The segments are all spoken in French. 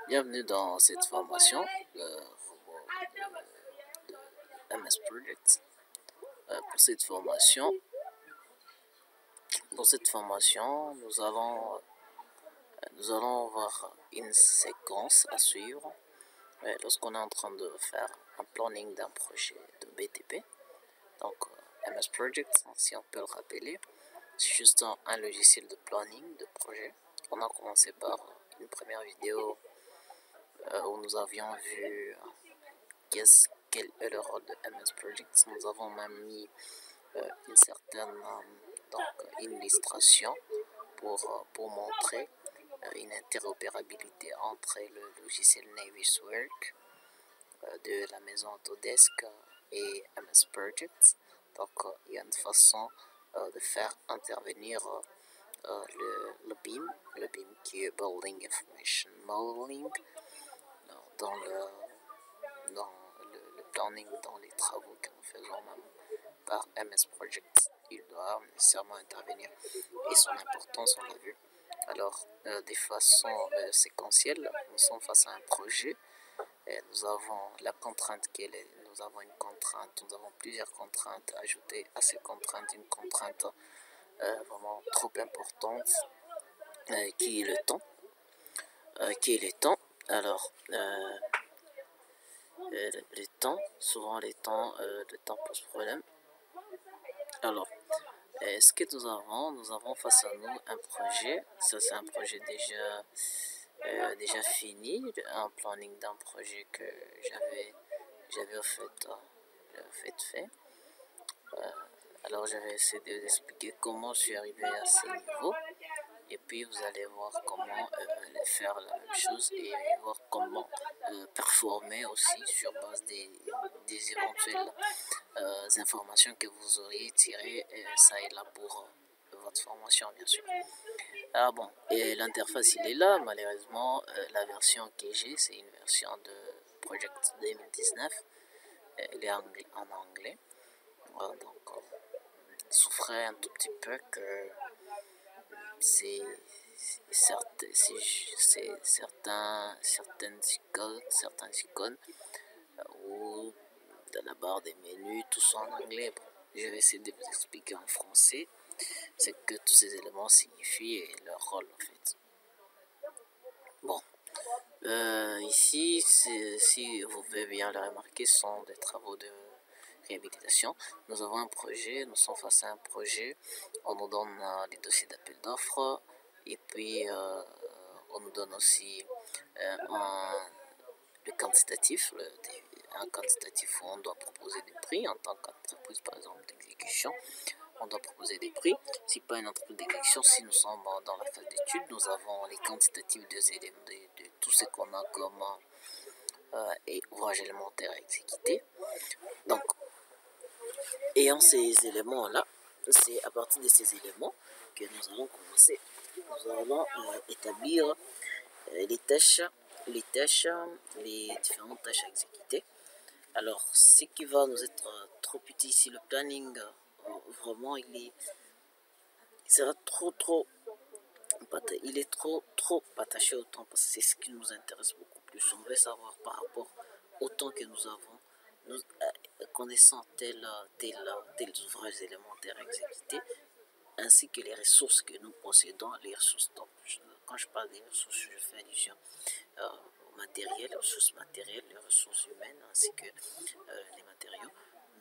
Bienvenue dans cette formation de MS Project. Pour cette formation, nous allons voir une séquence à suivre lorsqu'on est en train de faire un planning d'un projet de BTP. Donc, MS Project, si on peut le rappeler, c'est juste un logiciel de planning de projet. On a commencé par une première vidéo où nous avions vu quel est le rôle de MS Project. Nous avons même mis une certaine illustration pour montrer une interopérabilité entre le logiciel Navisworks de la maison Autodesk et MS Project. Donc il y a une façon de faire intervenir le BIM qui est Building Information Modeling dans le planning, dans les travaux que nous faisons même par MS Project. Il doit nécessairement intervenir et son importance, on l'a vu. Alors, de façon séquentielle, nous sommes face à un projet. Et nous avons la contrainte nous avons une contrainte, nous avons plusieurs contraintes. Ajouter à ces contraintes une contrainte vraiment trop importante qui est le temps. Alors, les temps, souvent le temps pose problème. Alors, ce que nous avons face à nous un projet. Ça, c'est un projet déjà fini, un planning d'un projet que j'avais fait. Alors, je vais essayer de vous expliquer comment je suis arrivé à ce niveau. Et puis vous allez voir comment faire la même chose et voir comment performer aussi sur base des éventuelles informations que vous auriez tirées ça et là pour votre formation, bien sûr. Ah bon, et l'interface il est là. Malheureusement la version que j'ai, c'est une version de Project 2019. Elle est en anglais. Voilà, donc souffrait un tout petit peu que c'est certaines icônes ou dans la barre des menus, tout ça en anglais. Bon, je vais essayer de vous expliquer en français ce que tous ces éléments signifient et leur rôle en fait. Bon, ici, si vous pouvez bien le remarquer, ce sont des travaux de réhabilitation. Nous avons un projet, nous sommes face à un projet, on nous donne les dossiers d'appel d'offres et puis on nous donne aussi le quantitatif, un quantitatif où on doit proposer des prix en tant qu'entreprise, par exemple, d'exécution. On doit proposer des prix. Si pas une entreprise d'exécution, si nous sommes dans la phase d'étude, nous avons les quantitatifs de tout ce qu'on a comme ouvrage élémentaire à exécuter. Donc, ayant ces éléments-là, c'est à partir de ces éléments que nous allons commencer. Nous allons établir les différentes tâches à exécuter. Alors, ce qui va nous être trop utile ici, le planning, vraiment, il sera il est trop attaché au temps parce que c'est ce qui nous intéresse beaucoup plus. On veut savoir par rapport au temps que nous avons, nous, connaissant tels ouvrages élémentaires à exécuter, ainsi que les ressources que nous possédons, les ressources. Donc, quand je parle des ressources, je fais allusion au matériel, les ressources matérielles, les ressources humaines, ainsi que les matériaux.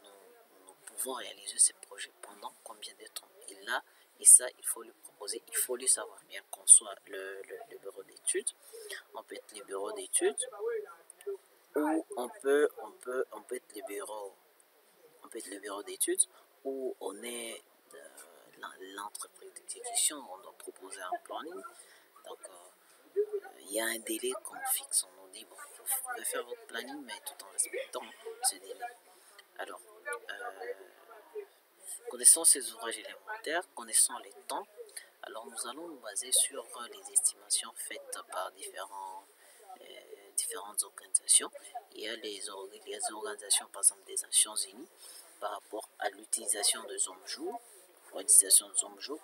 Nous pouvons réaliser ces projets pendant combien de temps? Et ça, il faut le proposer, il faut le savoir. Bien qu'on soit le bureau d'études, on peut être le bureau d'études, ou on peut être le bureau d'études, où on est l'entreprise d'exécution, on doit proposer un planning. Donc, il y a un délai qu'on fixe, on nous dit, bon, vous pouvez faire votre planning, mais tout en respectant ce délai. Alors, connaissant ces ouvrages élémentaires, connaissant les temps, alors nous allons nous baser sur les estimations faites par différentes organisations. Il y a les organisations, par exemple, des Nations Unies, par rapport à l'utilisation de zoom-jour,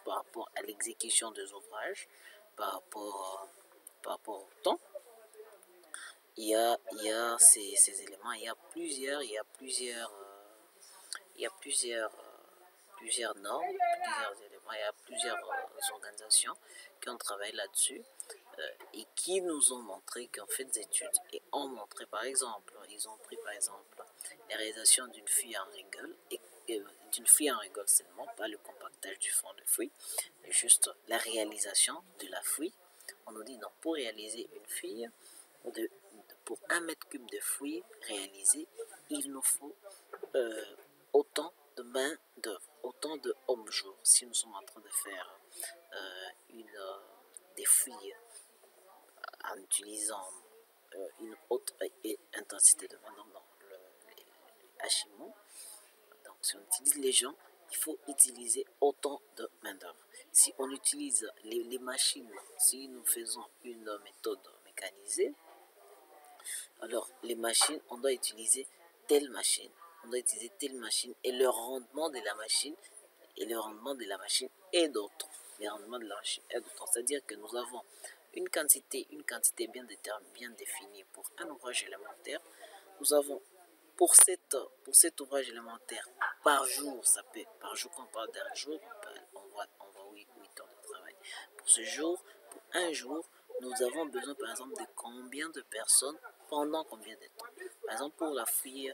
par rapport à l'exécution des ouvrages, par rapport au temps. il y a ces éléments, il y a plusieurs normes, plusieurs éléments, il y a plusieurs organisations qui ont travaillé là-dessus et qui nous ont montré, qui ont fait des études et ont montré par exemple, ils ont pris par exemple la réalisation d'une feuille en rigole et d'une feuille en rigole seulement, pas le compactage du fond de fouille, mais juste la réalisation de la fouille. On nous dit non, pour réaliser une fouille, pour 1 m3 de fouille réalisée, il nous faut autant de main d'œuvre, autant de hommes-jours. Si nous sommes en train de faire des fouilles en utilisant une haute intensité de main d'œuvre dans les hachimaux, donc si on utilise les gens, il faut utiliser autant de main d'œuvre. Si on utilise les machines, si nous faisons une méthode mécanisée, alors les machines, on doit utiliser telle machine, et le rendement de la machine est d'autres. C'est-à-dire que nous avons une quantité bien définie pour un ouvrage élémentaire. Nous avons pour cet ouvrage élémentaire par jour, par jour quand on parle d'un jour, on voit 8 heures de travail. Pour ce jour, pour un jour, nous avons besoin par exemple de combien de personnes pendant combien de temps. Par exemple pour la fouille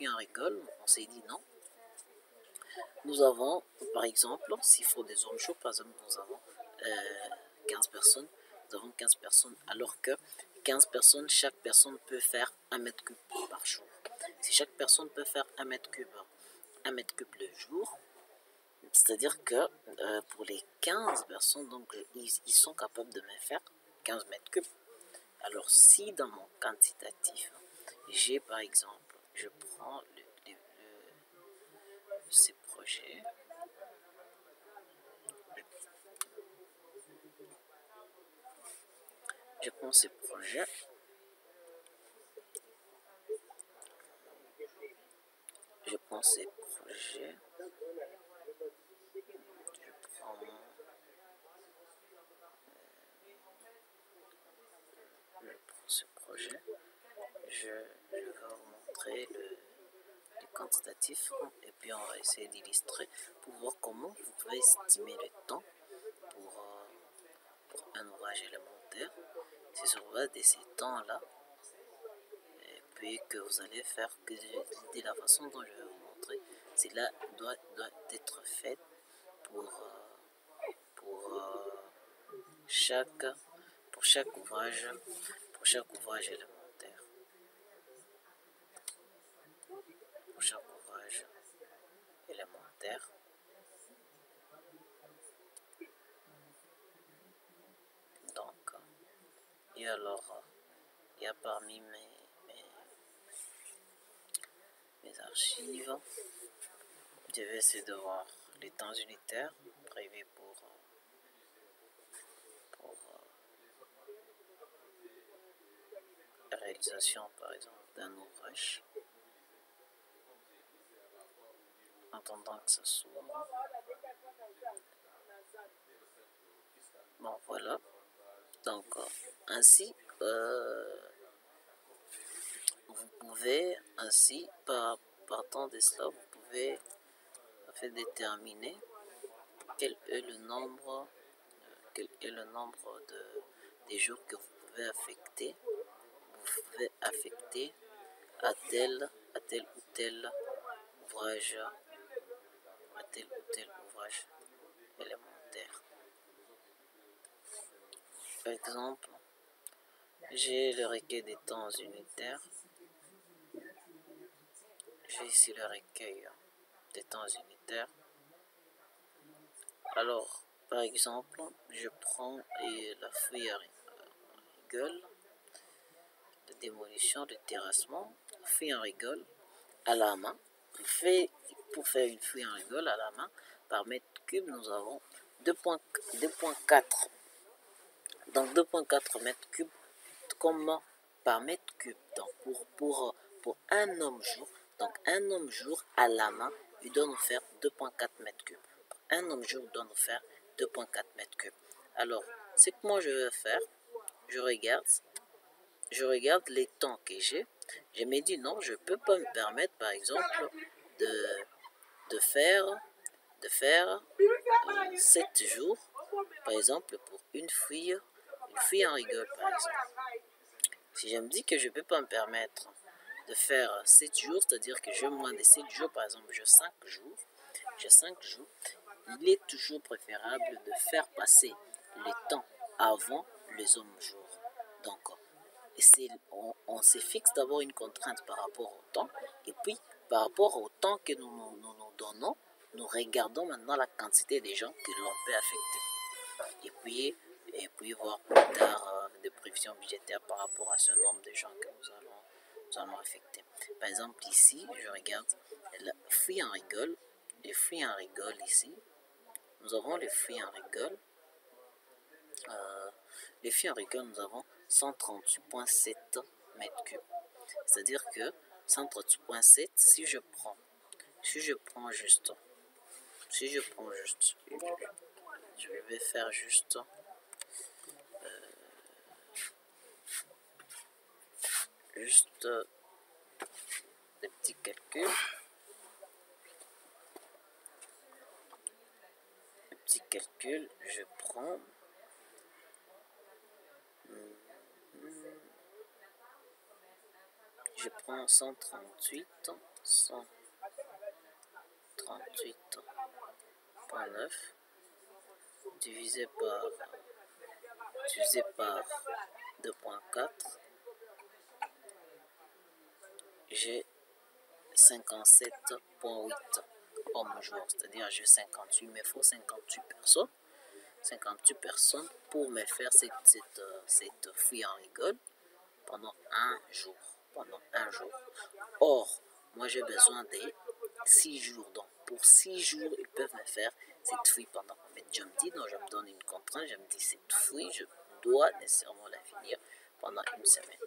en rigole, on s'est dit non. Nous avons par exemple, s'il faut des hommes chauds, par exemple nous avons 15 personnes. Nous avons 15 personnes alors que 15 personnes, chaque personne peut faire 1 m3 par jour. Si chaque personne peut faire 1 m3 le jour, c'est-à-dire que pour les 15 personnes, donc ils sont capables de me faire 15 m3. Alors si dans mon quantitatif, j'ai par exemple, je prends ces projets, je prends ces projets, je prends ce projet, je vais vous montrer le quantitatif et puis on va essayer d'illustrer pour voir comment vous pouvez estimer le temps pour un ouvrage élémentaire. C'est sur base de ces temps-là et puis que vous allez faire que de la façon dont je vais vous montrer, cela doit être fait pour chaque ouvrage élémentaire. Pour chaque ouvrage élémentaire. Donc, et alors, il y a parmi mes archives, je vais essayer de voir les temps unitaires prévus pour la réalisation, par exemple, d'un ouvrage. En attendant que ça s'ouvre. Bon, voilà. Donc, ainsi, vous pouvez, ainsi, partant de cela, vous pouvez déterminer quel est le nombre des jours que vous pouvez affecter. À tel ou tel ouvrage, élémentaire. Par exemple, j'ai le recueil des temps unitaires. J'ai ici le recueil des temps unitaires. Alors, par exemple, je prends la feuille à rigole, de démolition, de terrassement, feuille en rigole à la main. Pour faire une feuille en rigole à la main, par mètre cube, nous avons 2,4. Donc 2,4 mètres cubes comme par mètre cube. Donc pour un homme-jour, à la main, il doit nous faire 2,4 mètres cubes. Un homme-jour doit nous faire 2,4 mètres cubes. Alors, ce que moi je vais faire, je regarde je regarde les temps que j'ai. Je me dis non, je peux pas me permettre, par exemple, de faire 7 jours, par exemple, pour une fille en rigole, par exemple. Si je me dis que je peux pas me permettre de faire 7 jours, c'est-à-dire que j'ai moins de 7 jours, par exemple, j'ai 5 jours, il est toujours préférable de faire passer le temps avant les hommes jours. Donc, on se fixe d'abord une contrainte par rapport au temps, et puis par rapport au temps que nous donnons, nous regardons maintenant la quantité de gens que l'on peut affecter. Et puis voir plus tard des prévisions budgétaires par rapport à ce nombre de gens que nous allons affecter. Par exemple, ici, je regarde la fruits en rigole. Les fruits en rigole ici. Nous avons les fruits en rigole. Les fruits en rigole, nous avons 138,7 mètres cubes. C'est-à-dire que 138,7, si je prends juste, je vais faire juste des petits calculs. Je prends 138,9 divisé par 2,4, j'ai 57,8 hommes jours, c'est-à-dire j'ai 58, il me faut 58 personnes pour me faire cette fouille en rigole pendant un jour. Or, moi j'ai besoin de 6 jours. Donc, pour 6 jours, ils peuvent me faire cette fouille pendant combien? Je me dis, non, je me donne une contrainte, je me dis, cette fouille, je dois nécessairement la finir pendant une semaine.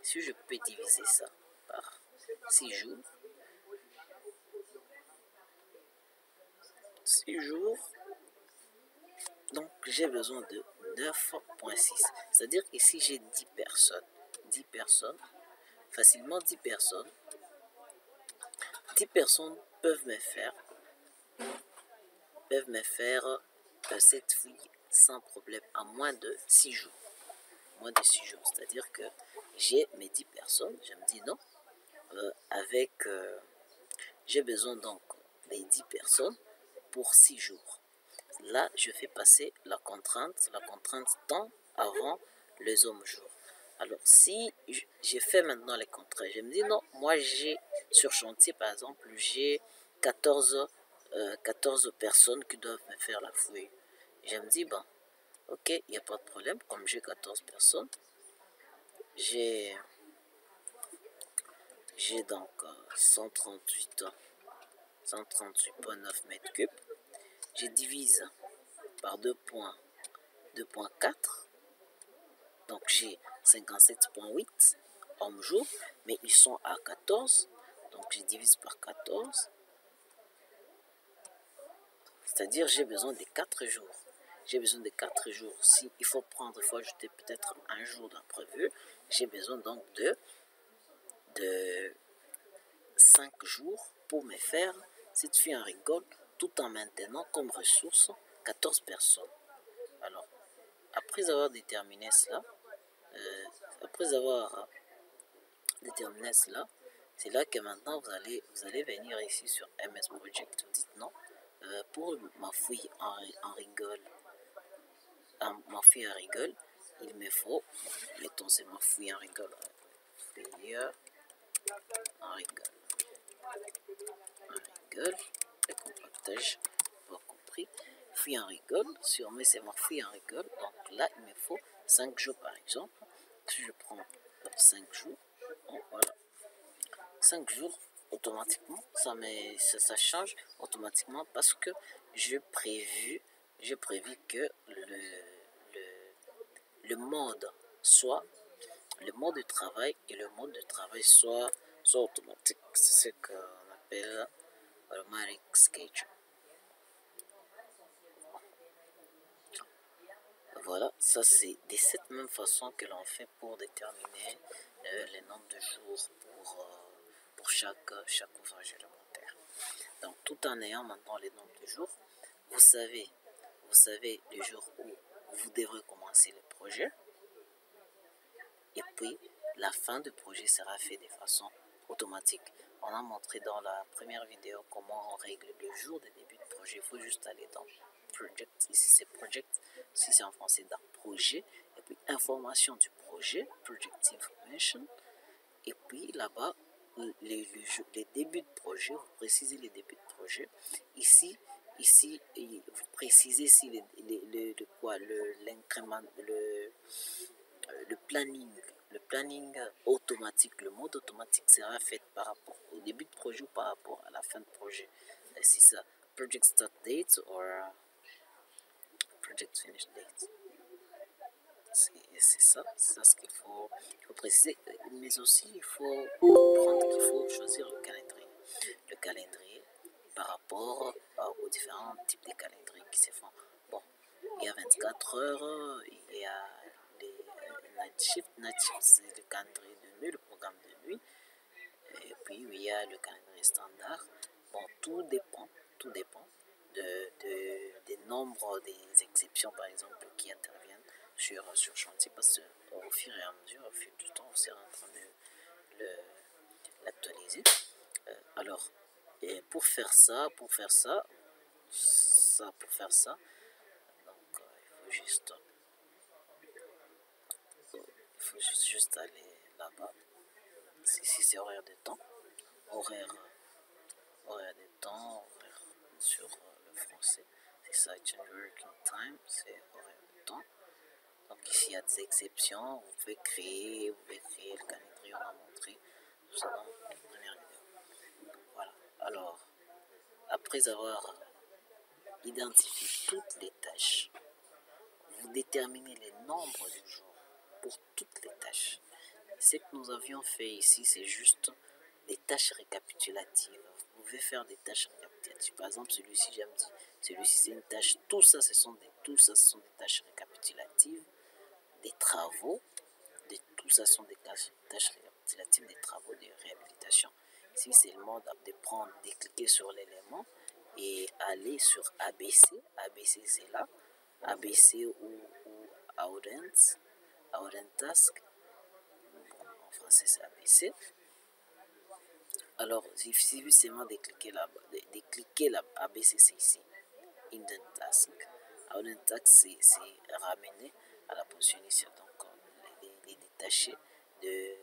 Si je peux diviser ça par 6 jours, donc j'ai besoin de 9,6. C'est-à-dire que si j'ai 10 personnes, facilement 10 personnes peuvent me faire cette fouille sans problème à moins de 6 jours. C'est-à-dire que j'ai mes 10 personnes, je me dis non, j'ai besoin donc des 10 personnes pour 6 jours. Là, je fais passer la contrainte temps avant les hommes jours. Alors, si je fais maintenant les contraintes, je me dis non, moi j'ai sur chantier par exemple, j'ai 14 personnes qui doivent me faire la fouille. Je me dis, bon, ok, il n'y a pas de problème, comme j'ai 14 personnes, j'ai donc 138,9 mètres cubes. Je divise par 2,4, donc j'ai 57,8 hommes jour, mais ils sont à 14, donc je divise par 14, c'est-à-dire j'ai besoin de 4 jours. Si il faut ajouter peut-être un jour d'imprévu, j'ai besoin donc de 5 jours pour me faire cette fille en rigole, tout en maintenant comme ressource 14 personnes. Alors, après avoir déterminé cela, c'est là que maintenant vous allez venir ici sur MS Project. Vous dites non, pour ma fouille en rigole, il me faut, mettons c'est ma fouille en rigole, le compactage, pas compris, fouille en rigole, sûrement c'est ma fouille en rigole, donc là il me faut 5 jours par exemple. Si je prends 5 jours, voilà, 5 jours, automatiquement, ça change automatiquement parce que j'ai prévu que le mode de travail soit automatique. C'est ce qu'on appelle automatic schedule. voilà, ça c'est de cette même façon que l'on fait pour déterminer les nombres de jours pour chaque ouvrage élémentaire. Donc tout en ayant maintenant les nombres de jours, vous savez le jour où vous devrez commencer le projet, et puis la fin du projet sera faite de façon automatique. On a montré dans la première vidéo comment on règle le jour de début de projet. Il faut juste aller dans Project, ici c'est Project, si c'est en français dans Projet, et puis Information du projet, Project Information, et puis là-bas, les débuts de projet, vous précisez les débuts de projet. Ici, vous précisez si l'incrément, le planning automatique, le mode automatique sera fait par rapport au début de projet ou par rapport à la fin de projet. C'est ça, project start date ou project finish date. C'est ça ce qu'il faut préciser, mais aussi il faut comprendre qu'il faut choisir le calendrier. Le calendrier par rapport aux différents types de calendriers qui se font. Bon, il y a 24 heures, il y a les night shift, c'est le calendrier de nuit, le programme de nuit, et puis il y a le calendrier standard. Bon, tout dépend des nombres des exceptions par exemple qui interviennent sur chantier, parce qu'au fur et à mesure, au fil du temps, on sera en train de l'actualiser. Alors, et pour faire ça, donc il faut juste aller là-bas. Ici c'est horaire de temps, horaire sur le français, c'est ça, change working time, c'est horaire de temps. Donc ici il y a des exceptions, vous pouvez créer le calendrier, on a montré tout ça dans la première vidéo. Voilà, alors après avoir identifié toutes les tâches, vous déterminez les nombres de jours pour toutes les tâches. Ce que nous avions fait ici, c'est juste des tâches récapitulatives. Vous pouvez faire des tâches récapitulatives. Par exemple, celui-ci, c'est une tâche. Tout ça, ce sont des tâches récapitulatives, des travaux. Tout ça sont des tâches récapitulatives, des travaux de réhabilitation. Ici, c'est le mode de cliquer sur l'élément et aller sur ABC. ABC, c'est là. ABC ou Audent Task. Bon, en français, c'est ABC. Alors, il suffit seulement de cliquer là-bas, de cliquer là ABC, c'est ici. Indent Task. Audent Task, c'est ramener à la position initiale. Donc, les détacher de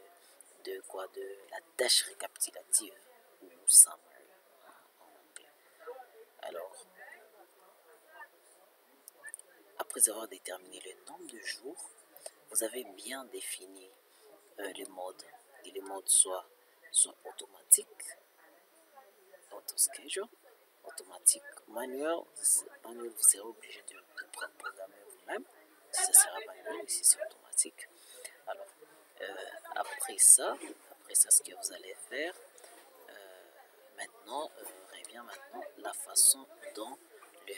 la tâche récapitulative ou summary en anglais. Alors, après avoir déterminé le nombre de jours, vous avez bien défini les modes, et les modes soit automatique, auto-schedule, automatique, manuel, vous serez obligé de programmer vous-même, si ça sera manuel, ici c'est automatique. Alors, après ça, ce que vous allez faire, revient maintenant la façon dont les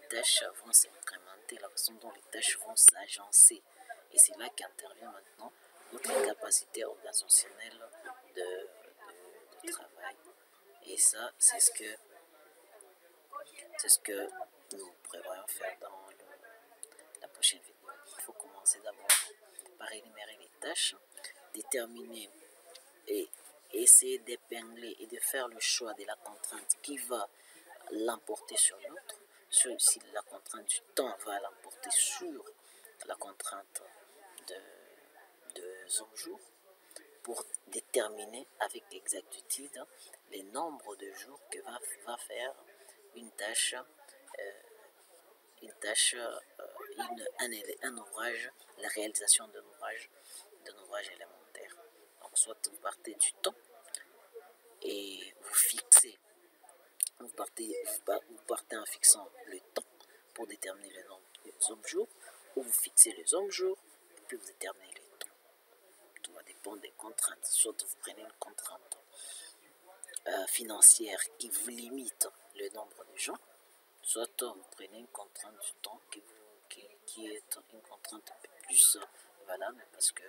tâches vont s'incrémenter, la façon dont les tâches vont s'agencer. Et c'est là qu'intervient maintenant notre capacité organisationnelle de travail. Et ça, c'est ce que nous prévoyons faire dans la prochaine vidéo. Il faut commencer d'abord par énumérer les tâches, déterminer et essayer d'épingler et de faire le choix de la contrainte qui va l'emporter sur l'autre. Si la contrainte du temps va l'emporter sur la contrainte de jour, pour déterminer avec exactitude les nombres de jours que va faire une tâche, un ouvrage, la réalisation d'un ouvrage élémentaire. Donc soit vous partez du temps et vous fixez, vous partez en fixant le temps pour déterminer le nombre des hommes jours, ou vous fixez les hommes jours et puis vous déterminez le temps. Tout va dépendre des contraintes. Soit vous prenez une contrainte financière qui vous limite le nombre de gens, soit vous prenez une contrainte du temps qui vous qui est une contrainte un peu plus valable parce que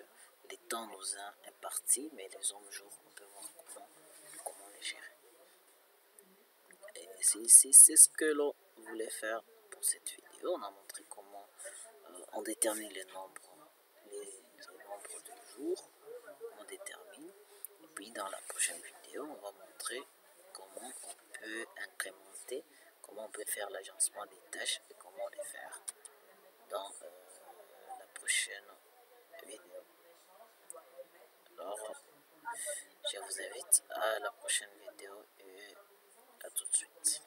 les temps nous a imparti, mais les autres jours, on peut voir comment les gérer. Et c'est ce que l'on voulait faire pour cette vidéo. On a montré comment on détermine les nombres de jours, on détermine. Et puis dans la prochaine vidéo, on va montrer comment on peut incrémenter, comment on peut faire l'agencement des tâches et comment les faire dans la prochaine vidéo. Alors, je vous invite à la prochaine vidéo et à tout de suite.